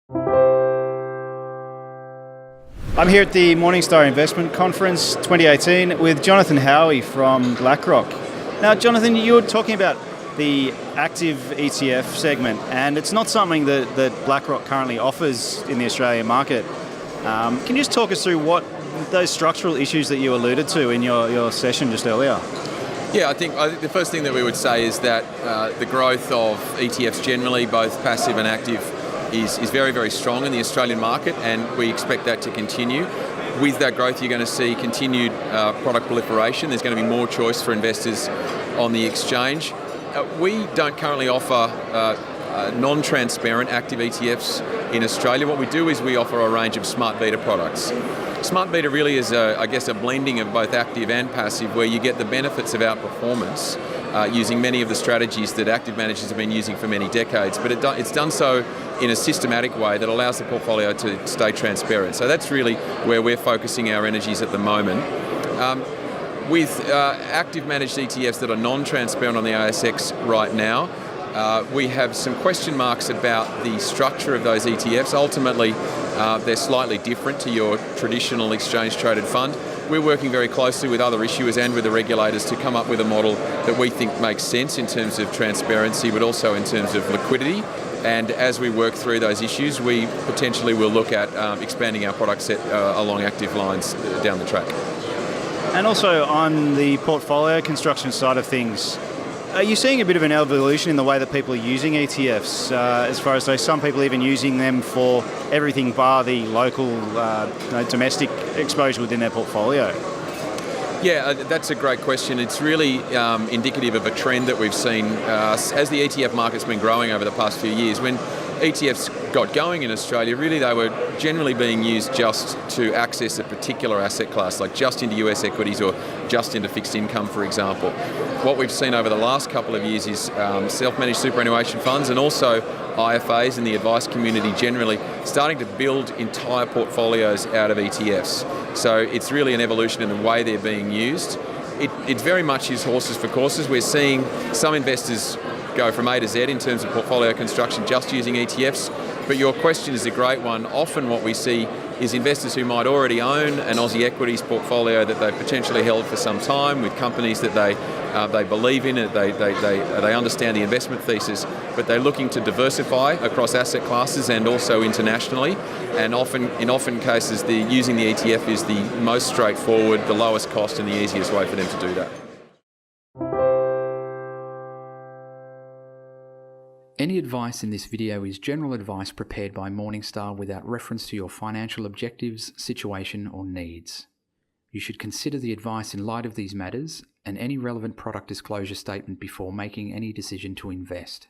I'm here at the Morningstar Investment Conference 2018 with Jonathan Howie from BlackRock. Now, Jonathan, you were talking about the active ETF segment, and it's not something that BlackRock currently offers in the Australian market. Can you just talk us through what those structural issues that you alluded to in your session just earlier? Yeah, I think the first thing that we would say is that the growth of ETFs generally, both passive and active, is very, very strong in the Australian market, and we expect that to continue. With that growth, you're going to see continued product proliferation. There's going to be more choice for investors on the exchange. We don't currently offer non-transparent active ETFs in Australia. What we do is we offer a range of smart beta products. Smart beta really is, a blending of both active and passive, where you get the benefits of outperformance using many of the strategies that active managers have been using for many decades, but it's done so in a systematic way that allows the portfolio to stay transparent. So that's really where we're focusing our energies at the moment. With active managed ETFs that are non-transparent on the ASX right now, we have some question marks about the structure of those ETFs. Ultimately, they're slightly different to your traditional exchange-traded fund. We're working very closely with other issuers and with the regulators to come up with a model that we think makes sense in terms of transparency, but also in terms of liquidity. And as we work through those issues, we potentially will look at expanding our product set along active lines down the track. And also on the portfolio construction side of things, are you seeing a bit of an evolution in the way that people are using ETFs, as far as some people even using them for everything bar the local domestic exposure within their portfolio? Yeah, that's a great question. It's really indicative of a trend that we've seen as the ETF market's been growing over the past few years. When ETFs got going in Australia, really they were generally being used just to access a particular asset class, like just into US equities or just into fixed income, for example. What we've seen over the last couple of years is self-managed superannuation funds and also IFAs and the advice community generally starting to build entire portfolios out of ETFs. So it's really an evolution in the way they're being used. It very much is horses for courses. We're seeing some investors go from A to Z in terms of portfolio construction just using ETFs. But your question is a great one. Often what we see is investors who might already own an Aussie equities portfolio that they've potentially held for some time with companies that they believe in, they understand the investment thesis, but they're looking to diversify across asset classes and also internationally. And in often cases, using the ETF is the most straightforward, the lowest cost and the easiest way for them to do that. Any advice in this video is general advice prepared by Morningstar without reference to your financial objectives, situation, or needs. You should consider the advice in light of these matters and any relevant product disclosure statement before making any decision to invest.